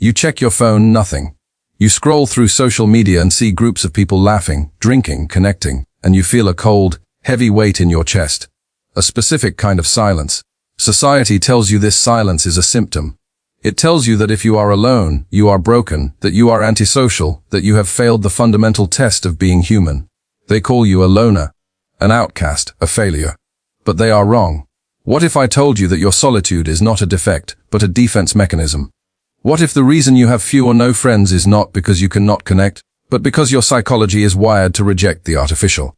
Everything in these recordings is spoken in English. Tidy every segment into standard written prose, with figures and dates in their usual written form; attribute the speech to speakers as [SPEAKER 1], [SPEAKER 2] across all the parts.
[SPEAKER 1] You check your phone, nothing. You scroll through social media and see groups of people laughing, drinking, connecting, and you feel a cold, heavy weight in your chest. A specific kind of silence. Society tells you this silence is a symptom. It tells you that if you are alone, you are broken, that you are antisocial, that you have failed the fundamental test of being human. They call you a loner, an outcast, a failure. But they are wrong. What if I told you that your solitude is not a defect, but a defense mechanism? What if the reason you have few or no friends is not because you cannot connect, but because your psychology is wired to reject the artificial?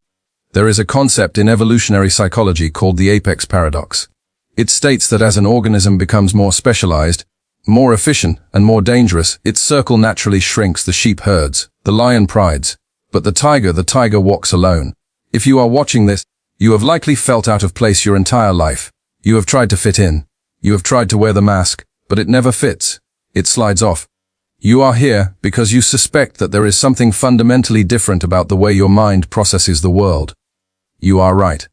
[SPEAKER 1] There is a concept in evolutionary psychology called the apex paradox. It states that as an organism becomes more specialized, more efficient, and more dangerous, its circle naturally shrinks. The sheep herds, the lion prides, but the tiger walks alone. If you are watching this, you have likely felt out of place your entire life. You have tried to fit in. You have tried to wear the mask, but it never fits. It slides off. You are here because you suspect that there is something fundamentally different about the way your mind processes the world. You are right.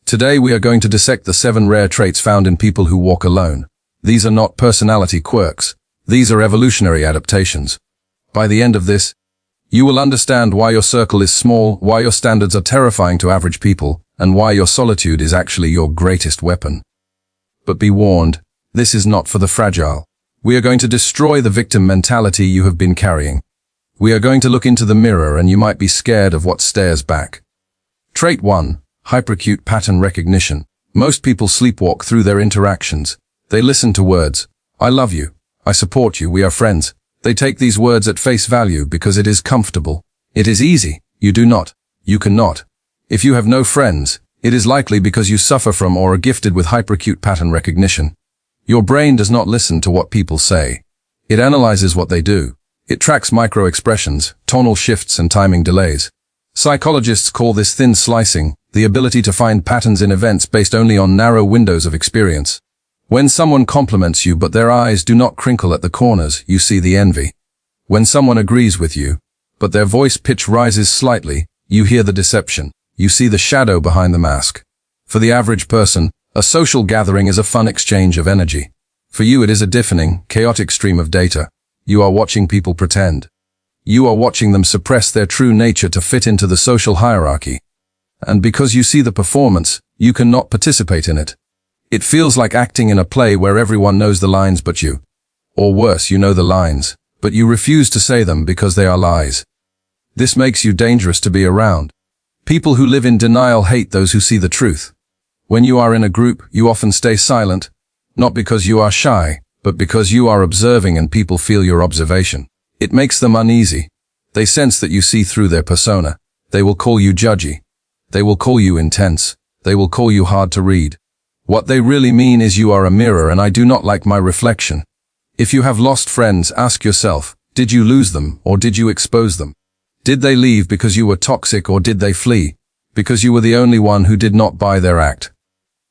[SPEAKER 1] Today we are going to dissect the 7 rare traits found in people who walk alone. These are not personality quirks. These are evolutionary adaptations. By the end of this, you will understand why your circle is small, why your standards are terrifying to average people, and why your solitude is actually your greatest weapon. But be warned, this is not for the fragile. We are going to destroy the victim mentality you have been carrying. We are going to look into the mirror and you might be scared of what stares back. Trait 1. Hyper-Acute Pattern Recognition. Most people sleepwalk through their interactions. They listen to words. I love you. I support you. We are friends. They take these words at face value because it is comfortable. It is easy. You do not. You cannot. If you have no friends, it is likely because you suffer from or are gifted with hyperacute pattern recognition. Your brain does not listen to what people say. It analyzes what they do. It tracks micro-expressions, tonal shifts and timing delays. Psychologists call this thin slicing, the ability to find patterns in events based only on narrow windows of experience. When someone compliments you but their eyes do not crinkle at the corners, you see the envy. When someone agrees with you, but their voice pitch rises slightly, you hear the deception. You see the shadow behind the mask. For the average person, a social gathering is a fun exchange of energy. For you it is a deafening, chaotic stream of data. You are watching people pretend. You are watching them suppress their true nature to fit into the social hierarchy. And because you see the performance, you cannot participate in it. It feels like acting in a play where everyone knows the lines but you. Or worse, you know the lines, but you refuse to say them because they are lies. This makes you dangerous to be around. People who live in denial hate those who see the truth. When you are in a group, you often stay silent, not because you are shy, but because you are observing and people feel your observation. It makes them uneasy. They sense that you see through their persona. They will call you judgy. They will call you intense. They will call you hard to read. What they really mean is you are a mirror and I do not like my reflection. If you have lost friends, ask yourself, did you lose them or did you expose them? Did they leave because you were toxic or did they flee because you were the only one who did not buy their act?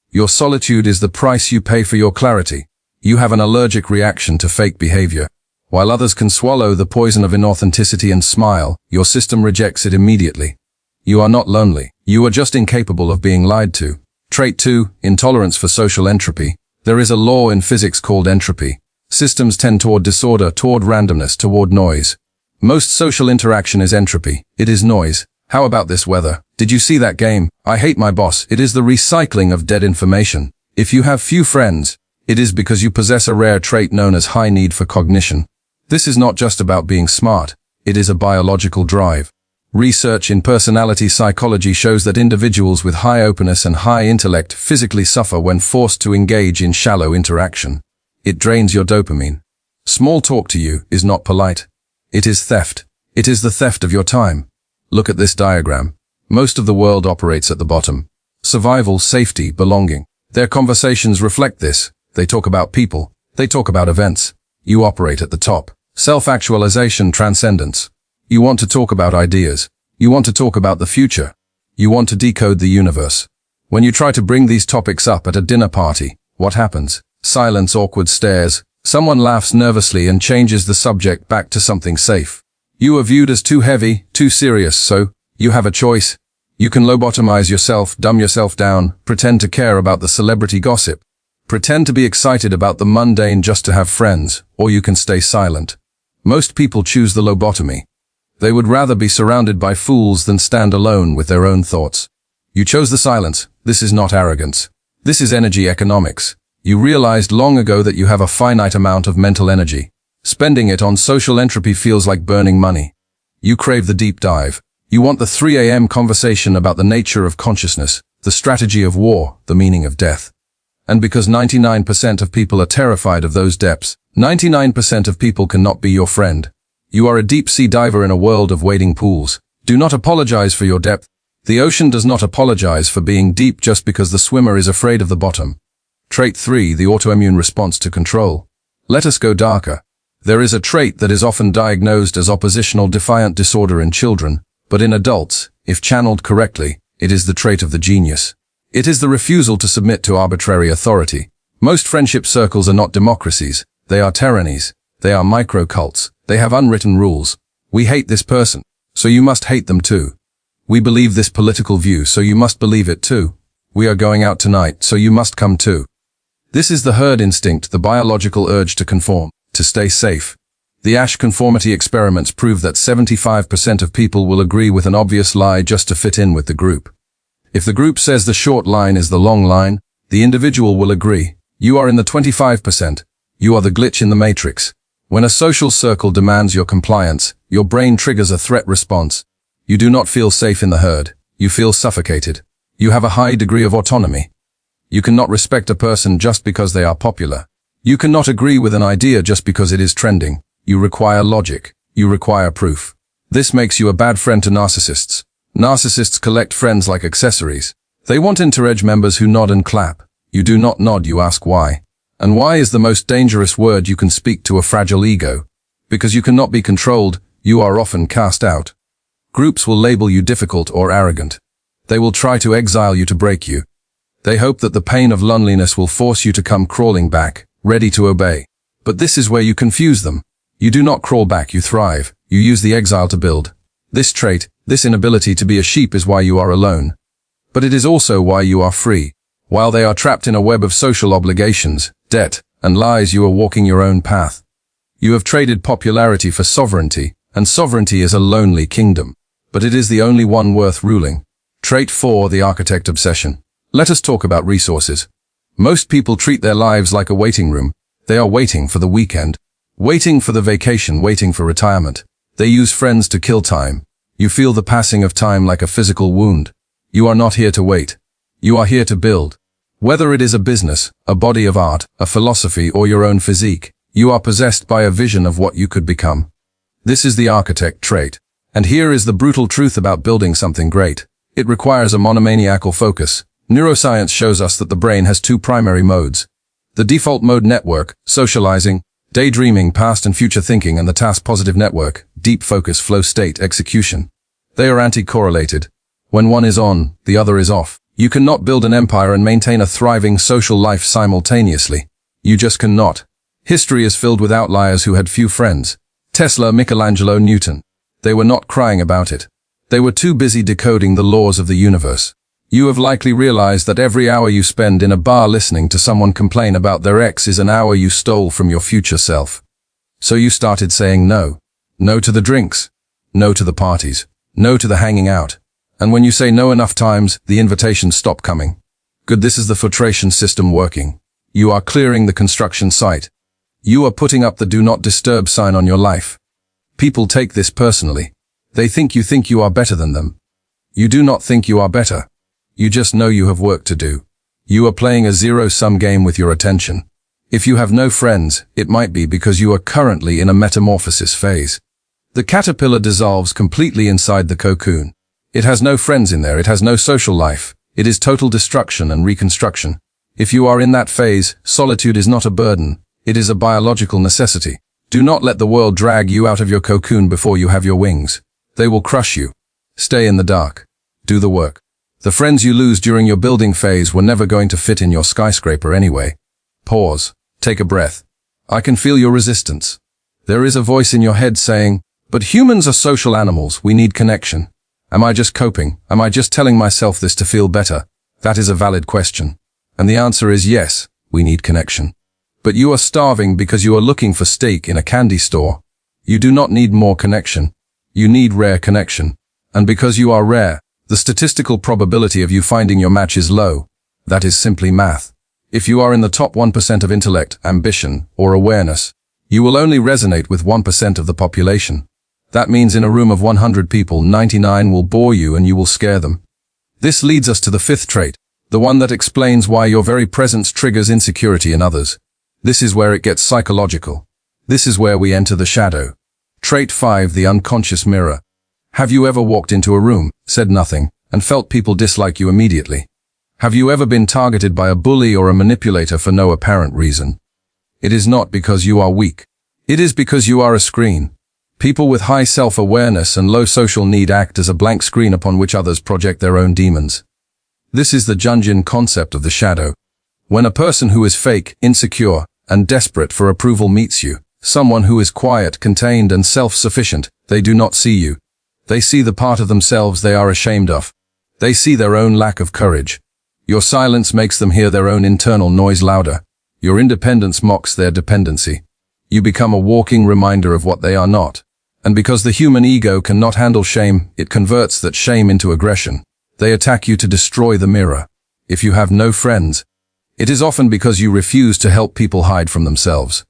[SPEAKER 1] Your solitude is the price you pay for your clarity. You have an allergic reaction to fake behavior. While others can swallow the poison of inauthenticity and smile, your system rejects it immediately. You are not lonely. You are just incapable of being lied to. Trait 2. Intolerance for social entropy. There is a law in physics called entropy. Systems tend toward disorder, toward randomness, toward noise. Most social interaction is entropy. It is noise. How about this weather? Did you see that game? I hate my boss. It is the recycling of dead information. If you have few friends, it is because you possess a rare trait known as high need for cognition. This is not just about being smart. It is a biological drive. Research in personality psychology shows that individuals with high openness and high intellect physically suffer when forced to engage in shallow interaction. It drains your dopamine. Small talk to you is not polite. It is theft. It is the theft of your time. Look at this diagram. Most of the world operates at the bottom. Survival, safety, belonging. Their conversations reflect this. They talk about people. They talk about events. You operate at the top. Self-actualization, transcendence. You want to talk about ideas. You want to talk about the future. You want to decode the universe. When you try to bring these topics up at a dinner party, what happens? Silence, awkward stares. Someone laughs nervously and changes the subject back to something safe. You are viewed as too heavy, too serious, so you have a choice. You can lobotomize yourself, dumb yourself down, pretend to care about the celebrity gossip. Pretend to be excited about the mundane just to have friends, or you can stay silent. Most people choose the lobotomy. They would rather be surrounded by fools than stand alone with their own thoughts. You chose the silence. This is not arrogance. This is energy economics. You realized long ago that you have a finite amount of mental energy. Spending it on social entropy feels like burning money. You crave the deep dive. You want the 3 a.m. conversation about the nature of consciousness, the strategy of war, the meaning of death. And because 99% of people are terrified of those depths, 99% of people cannot be your friend. You are a deep-sea diver in a world of wading pools. Do not apologize for your depth. The ocean does not apologize for being deep just because the swimmer is afraid of the bottom. Trait 3, the autoimmune response to control. Let us go darker. There is a trait that is often diagnosed as oppositional defiant disorder in children, but in adults, if channeled correctly, it is the trait of the genius. It is the refusal to submit to arbitrary authority. Most friendship circles are not democracies. They are tyrannies. They are micro-cults. They have unwritten rules. We hate this person, so you must hate them too. We believe this political view, so you must believe it too. We are going out tonight, so you must come too. This is the herd instinct, the biological urge to conform, to stay safe. The Ash conformity experiments prove that 75% of people will agree with an obvious lie just to fit in with the group. If the group says the short line is the long line, the individual will agree. You are in the 25%. You are the glitch in the matrix. When a social circle demands your compliance, your brain triggers a threat response. You do not feel safe in the herd. You feel suffocated. You have a high degree of autonomy. You cannot respect a person just because they are popular. You cannot agree with an idea just because it is trending. You require logic. You require proof. This makes you a bad friend to narcissists. Narcissists collect friends like accessories. They want entourage members who nod and clap. You do not nod, you ask why. And why is the most dangerous word you can speak to a fragile ego. Because you cannot be controlled, you are often cast out. Groups will label you difficult or arrogant. They will try to exile you to break you. They hope that the pain of loneliness will force you to come crawling back, ready to obey. But this is where you confuse them. You do not crawl back, you thrive. You use the exile to build. This trait, this inability to be a sheep is why you are alone. But it is also why you are free. While they are trapped in a web of social obligations, debt, and lies, you are walking your own path. You have traded popularity for sovereignty, and sovereignty is a lonely kingdom. But it is the only one worth ruling. Trait 4, the architect obsession. Let us talk about resources. Most people treat their lives like a waiting room. They are waiting for the weekend, waiting for the vacation, waiting for retirement. They use friends to kill time. You feel the passing of time like a physical wound. You are not here to wait. You are here to build. Whether it is a business, a body of art, a philosophy, or your own physique, you are possessed by a vision of what you could become. This is the architect trait. And here is the brutal truth about building something great. It requires a monomaniacal focus. Neuroscience shows us that the brain has 2 primary modes. The default mode network, socializing, daydreaming, past and future thinking, and the task-positive network, deep focus, flow state, execution. They are anti-correlated. When one is on, the other is off. You cannot build an empire and maintain a thriving social life simultaneously. You just cannot. History is filled with outliers who had few friends. Tesla, Michelangelo, Newton. They were not crying about it. They were too busy decoding the laws of the universe. You have likely realized that every hour you spend in a bar listening to someone complain about their ex is an hour you stole from your future self. So you started saying no. No to the drinks. No to the parties. No to the hanging out. And when you say no enough times, the invitations stop coming. Good, this is the filtration system working. You are clearing the construction site. You are putting up the do not disturb sign on your life. People take this personally. They think you are better than them. You do not think you are better. You just know you have work to do. You are playing a zero-sum game with your attention. If you have no friends, it might be because you are currently in a metamorphosis phase. The caterpillar dissolves completely inside the cocoon. It has no friends in there, it has no social life. It is total destruction and reconstruction. If you are in that phase, solitude is not a burden. It is a biological necessity. Do not let the world drag you out of your cocoon before you have your wings. They will crush you. Stay in the dark. Do the work. The friends you lose during your building phase were never going to fit in your skyscraper anyway. Pause. Take a breath. I can feel your resistance. There is a voice in your head saying, but humans are social animals, we need connection. Am I just coping? Am I just telling myself this to feel better? That is a valid question. And the answer is yes, we need connection. But you are starving because you are looking for steak in a candy store. You do not need more connection. You need rare connection. And because you are rare, the statistical probability of you finding your match is low. That is simply math. If you are in the top 1% of intellect, ambition, or awareness, you will only resonate with 1% of the population. That means in a room of 100 people, 99 will bore you and you will scare them. This leads us to the fifth trait, the one that explains why your very presence triggers insecurity in others. This is where it gets psychological. This is where we enter the shadow. Trait 5, the unconscious mirror. Have you ever walked into a room, said nothing, and felt people dislike you immediately? Have you ever been targeted by a bully or a manipulator for no apparent reason? It is not because you are weak. It is because you are a screen. People with high self-awareness and low social need act as a blank screen upon which others project their own demons. This is the Jungian concept of the shadow. When a person who is fake, insecure, and desperate for approval meets you, someone who is quiet, contained, and self-sufficient, they do not see you. They see the part of themselves they are ashamed of. They see their own lack of courage. Your silence makes them hear their own internal noise louder. Your independence mocks their dependency. You become a walking reminder of what they are not. And because the human ego cannot handle shame, it converts that shame into aggression. They attack you to destroy the mirror. If you have no friends, it is often because you refuse to help people hide from themselves.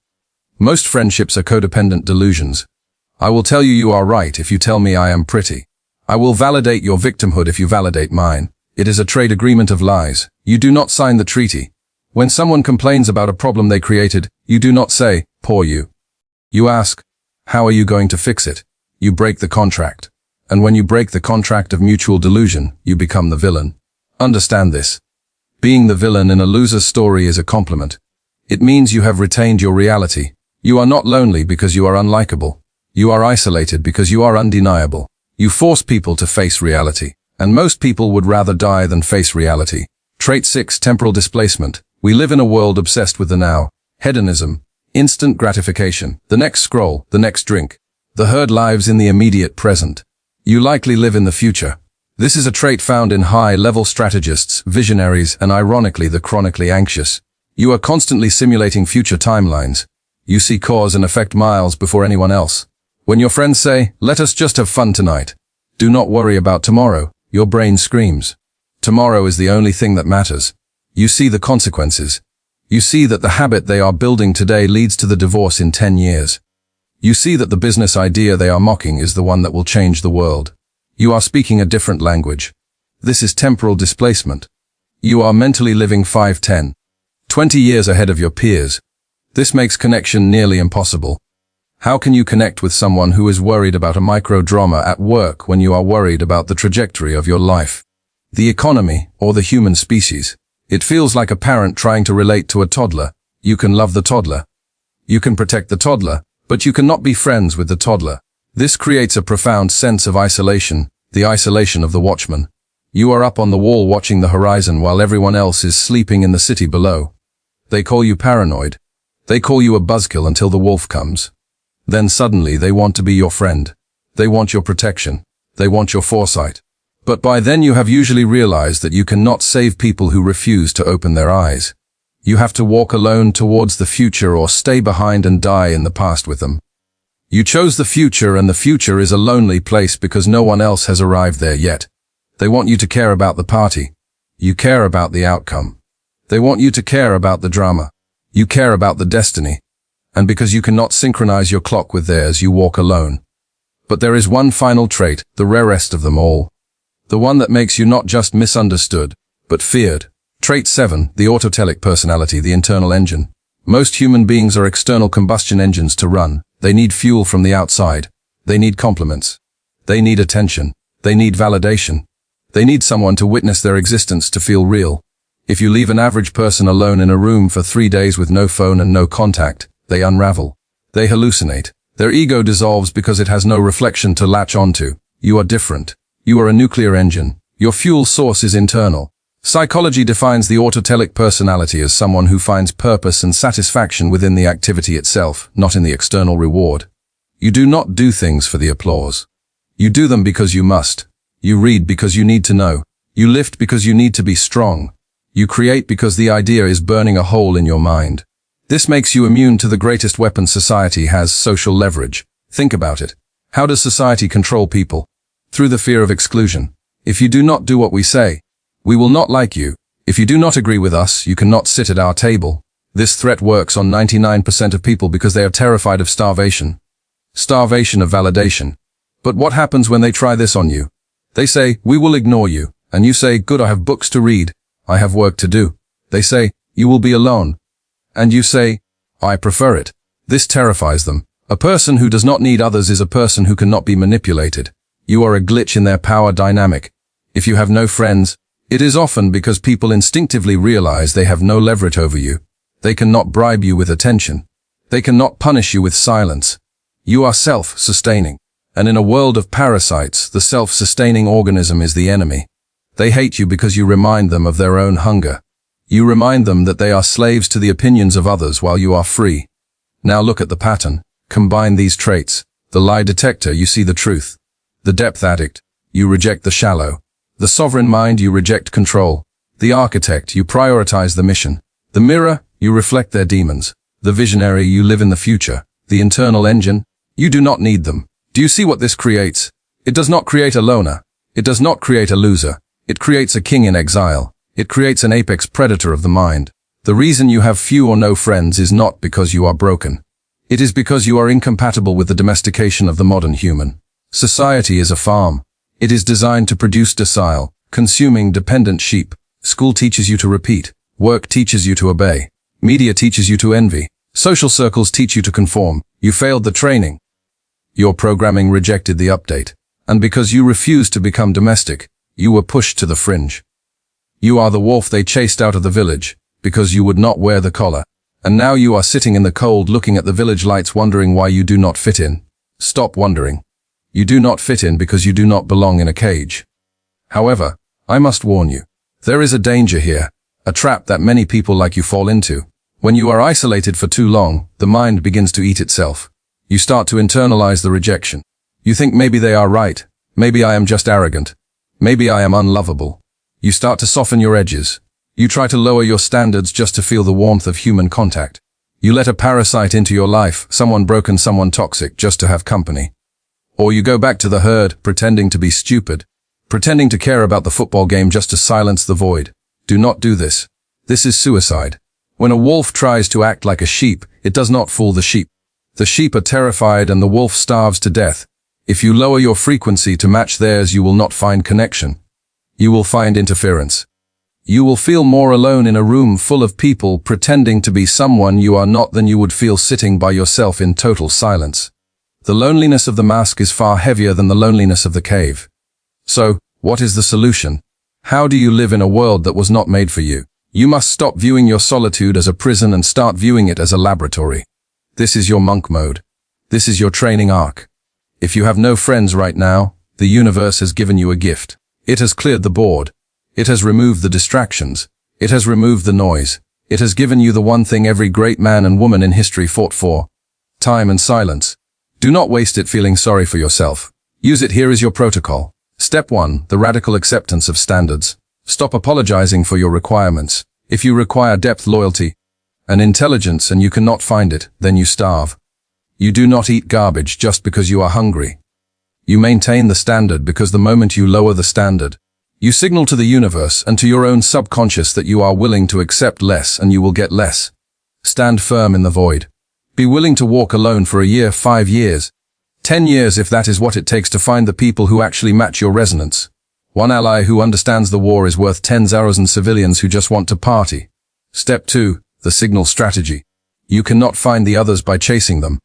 [SPEAKER 1] Most friendships are codependent delusions. I will tell you are right if you tell me I am pretty. I will validate your victimhood if you validate mine. It is a trade agreement of lies. You do not sign the treaty. When someone complains about a problem they created, you do not say, poor you. You ask, how are you going to fix it? You break the contract. And when you break the contract of mutual delusion, you become the villain. Understand this. Being the villain in a loser's story is a compliment. It means you have retained your reality. You are not lonely because you are unlikable. You are isolated because you are undeniable. You force people to face reality. And most people would rather die than face reality. Trait 6, temporal displacement. We live in a world obsessed with the now. Hedonism. Instant gratification. The next scroll, the next drink. The herd lives in the immediate present. You likely live in the future. This is a trait found in high-level strategists, visionaries, and ironically the chronically anxious. You are constantly simulating future timelines. You see cause and effect miles before anyone else. When your friends say, let us just have fun tonight, do not worry about tomorrow, your brain screams. Tomorrow is the only thing that matters. You see the consequences. You see that the habit they are building today leads to the divorce in 10 years. You see that the business idea they are mocking is the one that will change the world. You are speaking a different language. This is temporal displacement. You are mentally living 5, 10, 20 years ahead of your peers. This makes connection nearly impossible. How can you connect with someone who is worried about a micro-drama at work when you are worried about the trajectory of your life, the economy, or the human species? It feels like a parent trying to relate to a toddler. You can love the toddler. You can protect the toddler, but you cannot be friends with the toddler. This creates a profound sense of isolation, the isolation of the watchman. You are up on the wall watching the horizon while everyone else is sleeping in the city below. They call you paranoid. They call you a buzzkill until the wolf comes. Then suddenly they want to be your friend. They want your protection. They want your foresight. But by then you have usually realized that you cannot save people who refuse to open their eyes. You have to walk alone towards the future or stay behind and die in the past with them. You chose the future, and the future is a lonely place because no one else has arrived there yet. They want you to care about the party. You care about the outcome. They want you to care about the drama. You care about the destiny. And because you cannot synchronize your clock with theirs, you walk alone. But there is one final trait, the rarest of them all. The one that makes you not just misunderstood, but feared. Trait 7, the autotelic personality, the internal engine. Most human beings are external combustion engines to run. They need fuel from the outside. They need compliments. They need attention. They need validation. They need someone to witness their existence to feel real. If you leave an average person alone in a room for 3 days with no phone and no contact, they unravel. They hallucinate. Their ego dissolves because it has no reflection to latch onto. You are different. You are a nuclear engine. Your fuel source is internal. Psychology defines the autotelic personality as someone who finds purpose and satisfaction within the activity itself, not in the external reward. You do not do things for the applause. You do them because you must. You read because you need to know. You lift because you need to be strong. You create because the idea is burning a hole in your mind. This makes you immune to the greatest weapon society has, social leverage. Think about it. How does society control people? Through the fear of exclusion. If you do not do what we say, we will not like you. If you do not agree with us, you cannot sit at our table. This threat works on 99% of people because they are terrified of starvation. Starvation of validation. But what happens when they try this on you? They say, we will ignore you. And you say, good, I have books to read. I have work to do. They say, you will be alone. And you say, I prefer it. This terrifies them. A person who does not need others is a person who cannot be manipulated. You are a glitch in their power dynamic. If you have no friends, it is often because people instinctively realize they have no leverage over you. They cannot bribe you with attention. They cannot punish you with silence. You are self-sustaining. And in a world of parasites, the self-sustaining organism is the enemy. They hate you because you remind them of their own hunger. You remind them that they are slaves to the opinions of others while you are free. Now look at the pattern. Combine these traits. The lie detector, you see the truth. The depth addict, you reject the shallow. The sovereign mind, you reject control. The architect, you prioritize the mission. The mirror, you reflect their demons. The visionary, you live in the future. The internal engine, you do not need them. Do you see what this creates? It does not create a loner. It does not create a loser. It creates a king in exile. It creates an apex predator of the mind. The reason you have few or no friends is not because you are broken. It is because you are incompatible with the domestication of the modern human. Society is a farm. It is designed to produce docile, consuming, dependent sheep. School teaches you to repeat. Work teaches you to obey. Media teaches you to envy. Social circles teach you to conform. You failed the training. Your programming rejected the update. And because you refused to become domestic, you were pushed to the fringe. You are the wolf they chased out of the village, because you would not wear the collar. And now you are sitting in the cold looking at the village lights wondering why you do not fit in. Stop wondering. You do not fit in because you do not belong in a cage. However, I must warn you. There is a danger here, a trap that many people like you fall into. When you are isolated for too long, the mind begins to eat itself. You start to internalize the rejection. You think maybe they are right. Maybe I am just arrogant. Maybe I am unlovable. You start to soften your edges. You try to lower your standards just to feel the warmth of human contact. You let a parasite into your life, someone broken, someone toxic, just to have company. Or you go back to the herd, pretending to be stupid, pretending to care about the football game just to silence the void. Do not do this. This is suicide. When a wolf tries to act like a sheep, it does not fool the sheep. The sheep are terrified and the wolf starves to death. If you lower your frequency to match theirs, you will not find connection. You will find interference. You will feel more alone in a room full of people pretending to be someone you are not than you would feel sitting by yourself in total silence. The loneliness of the mask is far heavier than the loneliness of the cave. So, what is the solution? How do you live in a world that was not made for you? You must stop viewing your solitude as a prison and start viewing it as a laboratory. This is your monk mode. This is your training arc. If you have no friends right now, the universe has given you a gift. It has cleared the board. It has removed the distractions. It has removed the noise. It has given you the one thing every great man and woman in history fought for: time and silence. Do not waste it feeling sorry for yourself. Use it. Here is your protocol. Step 1, the radical acceptance of standards. Stop apologizing for your requirements. If you require depth, loyalty, and intelligence and you cannot find it, then you starve. You do not eat garbage just because you are hungry. You maintain the standard because the moment you lower the standard, you signal to the universe and to your own subconscious that you are willing to accept less and you will get less. Stand firm in the void. Be willing to walk alone for a year, 5 years, 10 years if that is what it takes to find the people who actually match your resonance. One ally who understands the war is worth 10,000 civilians who just want to party. Step 2, the signal strategy. You cannot find the others by chasing them.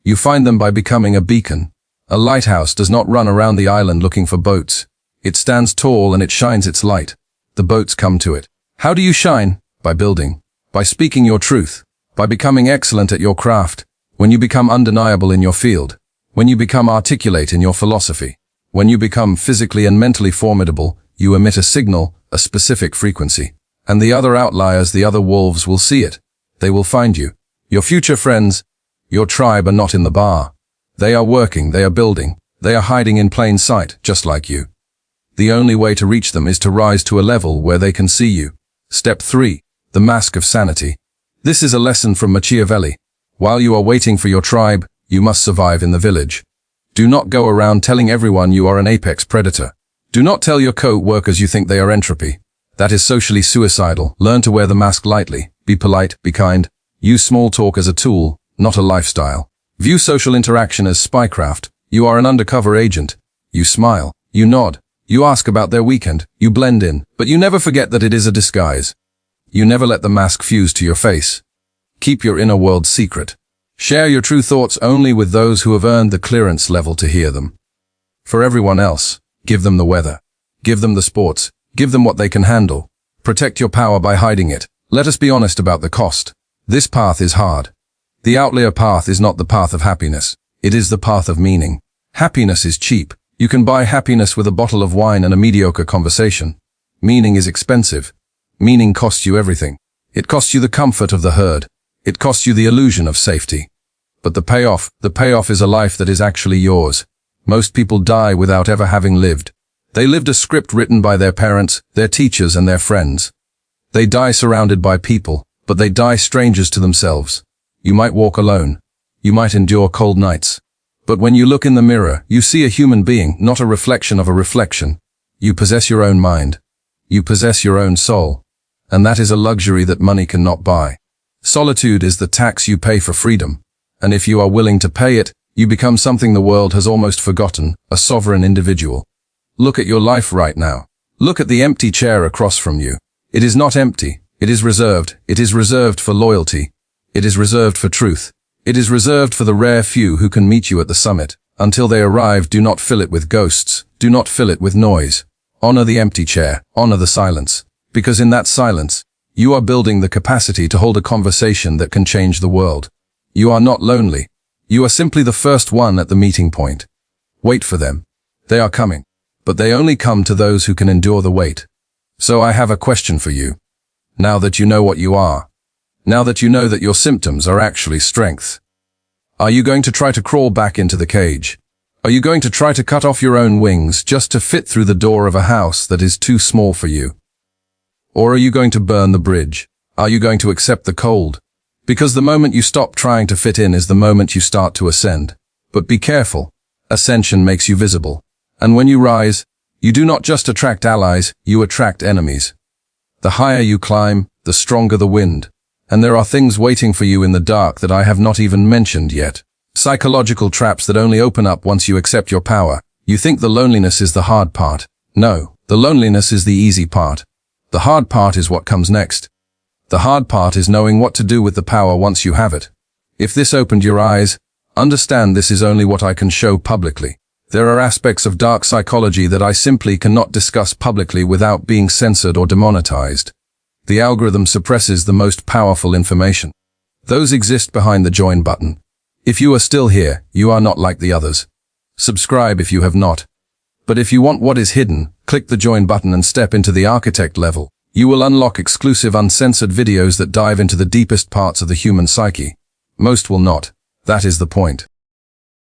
[SPEAKER 1] You find them by becoming a beacon. A lighthouse does not run around the island looking for boats. It stands tall and it shines its light. The boats come to it. How do you shine? By building. By speaking your truth. By becoming excellent at your craft. When you become undeniable in your field. When you become articulate in your philosophy. When you become physically and mentally formidable, you emit a signal, a specific frequency. And the other outliers, the other wolves will see it. They will find you. Your future friends, your tribe are not in the bar. They are working, they are building, they are hiding in plain sight, just like you. The only way to reach them is to rise to a level where they can see you. Step 3, the mask of sanity. This is a lesson from Machiavelli. While you are waiting for your tribe, You must survive in the village. Do not go around telling everyone you are an apex predator. Do not tell your co-workers you think they are entropy. That is socially suicidal. Learn to wear the mask lightly. Be polite, be kind. Use small talk as a tool, not a lifestyle. View social interaction as spycraft. You are an undercover agent. You smile. You nod. You ask about their weekend. You blend in, but you never forget that it is a disguise. You never let the mask fuse to your face. Keep your inner world secret. Share your true thoughts only with those who have earned the clearance level to hear them. For everyone else, give them the weather. Give them the sports. Give them what they can handle. Protect your power by hiding it. Let us be honest about the cost. This path is hard. The outlier path is not the path of happiness. It is the path of meaning. Happiness is cheap. You can buy happiness with a bottle of wine and a mediocre conversation. Meaning is expensive. Meaning costs you everything. It costs you the comfort of the herd. It costs you the illusion of safety. But the payoff is a life that is actually yours. Most people die without ever having lived. They lived a script written by their parents, their teachers, and their friends. They die surrounded by people, but they die strangers to themselves. You might walk alone. You might endure cold nights. But when you look in the mirror, you see a human being, not a reflection of a reflection. You possess your own mind. You possess your own soul. And that is a luxury that money cannot buy. Solitude is the tax you pay for freedom. And if you are willing to pay it, you become something the world has almost forgotten, a sovereign individual. Look at your life right now. Look at the empty chair across from you. It is not empty. It is reserved. It is reserved for loyalty. It is reserved for truth. It is reserved for the rare few who can meet you at the summit. Until they arrive, do not fill it with ghosts. Do not fill it with noise. Honor the empty chair. Honor the silence. Because in that silence, you are building the capacity to hold a conversation that can change the world. You are not lonely. You are simply the first one at the meeting point. Wait for them. They are coming. But they only come to those who can endure the wait. So I have a question for you. Now that you know what you are, now that you know that your symptoms are actually strengths, are you going to try to crawl back into the cage? Are you going to try to cut off your own wings just to fit through the door of a house that is too small for you? Or are you going to burn the bridge? Are you going to accept the cold? Because the moment you stop trying to fit in is the moment you start to ascend. But be careful. Ascension makes you visible. And when you rise, you do not just attract allies, you attract enemies. The higher you climb, the stronger the wind. And there are things waiting for you in the dark that I have not even mentioned yet. Psychological traps that only open up once you accept your power. You think the loneliness is the hard part. No, the loneliness is the easy part. The hard part is what comes next. The hard part is knowing what to do with the power once you have it. If this opened your eyes, understand this is only what I can show publicly. There are aspects of dark psychology that I simply cannot discuss publicly without being censored or demonetized. The algorithm suppresses the most powerful information. Those exist behind the join button. If you are still here, you are not like the others. Subscribe if you have not. But if you want what is hidden, click the join button and step into the architect level. You will unlock exclusive uncensored videos that dive into the deepest parts of the human psyche. Most will not. That is the point.